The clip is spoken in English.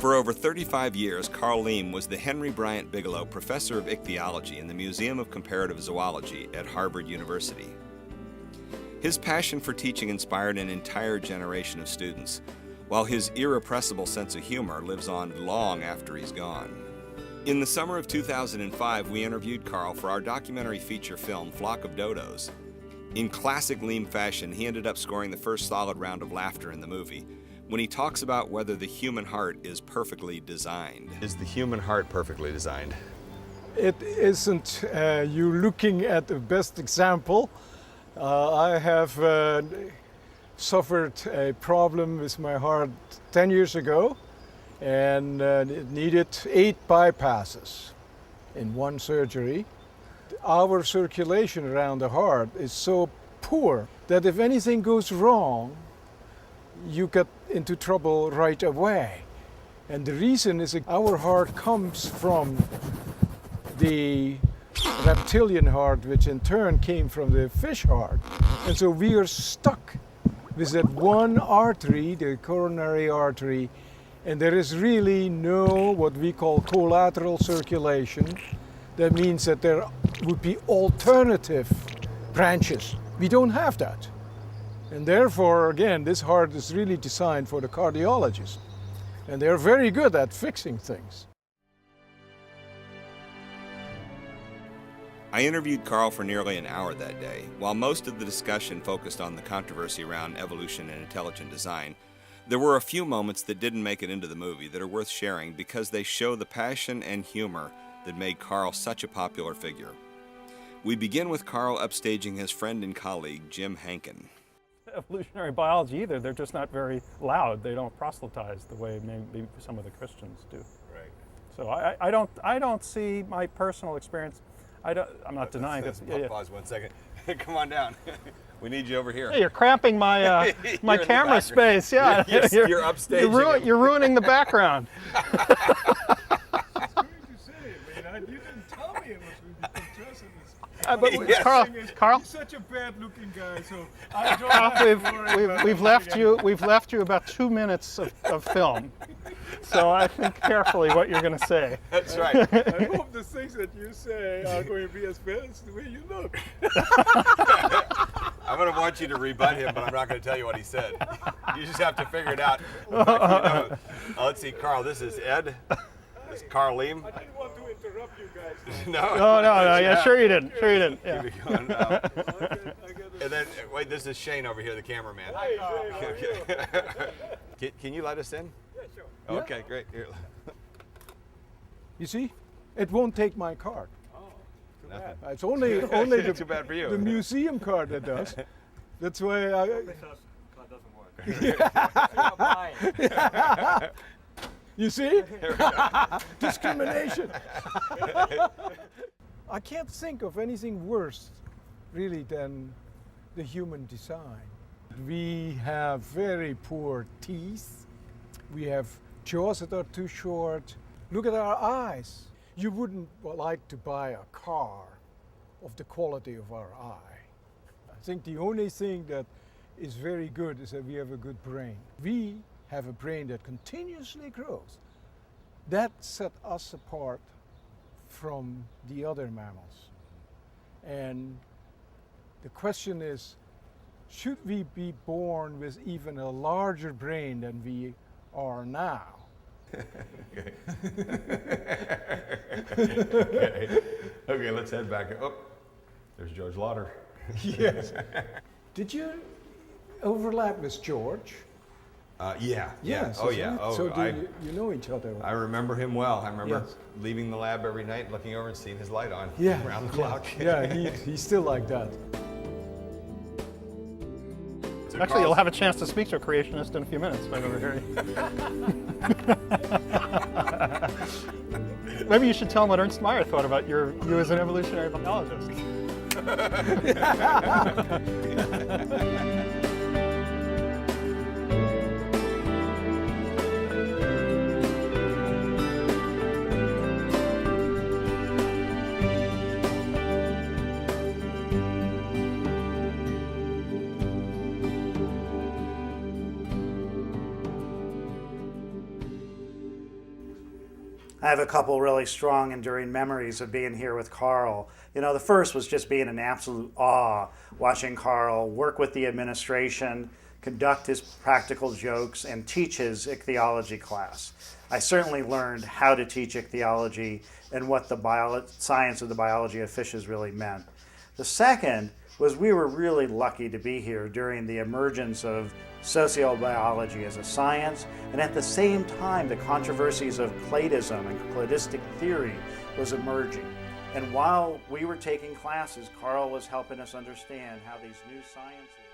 For over 35 years, Karel Liem was the Henry Bryant Bigelow Professor of Ichthyology in the Museum of Comparative Zoology at Harvard University. His passion for teaching inspired an entire generation of students, while his irrepressible sense of humor lives on long after he's gone. In the summer of 2005, we interviewed Karel for our documentary feature film, Flock of Dodos. In classic Liem fashion, he ended up scoring the first solid round of laughter in the movie when he talks about whether the human heart is perfectly designed. Is the human heart perfectly designed? It isn't. You're looking at the best example. I have suffered a problem with my heart 10 years ago, and it needed 8 bypasses in one surgery. Our circulation around the heart is so poor that if anything goes wrong, you get into trouble right away. And the reason is that our heart comes from the reptilian heart, which in turn came from the fish heart. And so we are stuck with that one artery, the coronary artery, and there is really no what we call collateral circulation. That means that there would be alternative branches. We don't have that. And therefore, again, this heart is really designed for the cardiologist. And they're very good at fixing things. I interviewed Karel for nearly an hour that day. While most of the discussion focused on the controversy around evolution and intelligent design, there were a few moments that didn't make it into the movie that are worth sharing because they show the passion and humor that made Karel such a popular figure. We begin with Karel upstaging his friend and colleague, Jim Hankin. Evolutionary biology either, they're just not very loud. They don't proselytize the way maybe some of the Christians do. Right. So I don't see my personal experience. I'm not denying it. Pause 1 second. Come on down. We need you over here. Hey, you're cramping my my camera space. Yeah, you're upstaging. You're ruining the background. It's weird to say. I mean, you didn't tell me it was going to be contested. But Yes. Karel, He's such a bad-looking guy, so I don't have to worry about we've left you about 2 minutes of film. So I think carefully what you're going to say. That's right. I hope the things that you say are going to be as bad as the way you look. I'm going to want you to rebut him, but I'm not going to tell you what he said. You just have to figure it out. Let's see, Karel, this is Ed. This is Karel Liem. I didn't want to interrupt you guys. No. No, yeah, sure you didn't. Yeah. Keep it going. And then, wait, this is Shane over here, the cameraman. Hey, Shane, how are you? Can you let us in? Yeah, sure. Okay, great. Here. You see, it won't take my card. Oh, Bad. It's only too bad for you. the museum card that does. That's why I. You see? Discrimination. I can't think of anything worse, really, than the human design. We have very poor teeth. We have jaws that are too short. Look at our eyes. You wouldn't like to buy a car of the quality of our eye. I think the only thing that is very good is that we have a good brain. We have a brain that continuously grows. That set us apart from the other mammals. And the question is, should we be born with even a larger brain than we are now? Okay, let's head back. Oh, there's George Lauder. Yes. Did you overlap with George? Yeah. Yes. Oh, yeah. Oh, so you know each other? I remember him well. I remember Yes. leaving the lab every night, looking over and seeing his light on around the clock. Yeah, he's still like that. So Actually, you'll have a chance to speak to a creationist in a few minutes. If I'm over here. Maybe you should tell him what Ernst Mayr thought about you as an evolutionary biologist. I have a couple really strong, enduring memories of being here with Karel. You know, the first was just being in absolute awe, watching Karel work with the administration, conduct his practical jokes, and teach his ichthyology class. I certainly learned how to teach ichthyology and what the science of the biology of fishes really meant. The second was we were really lucky to be here during the emergence of sociobiology as a science, and at the same time the controversies of Platism and cladistic theory was emerging. And while we were taking classes, Karel was helping us understand how these new sciences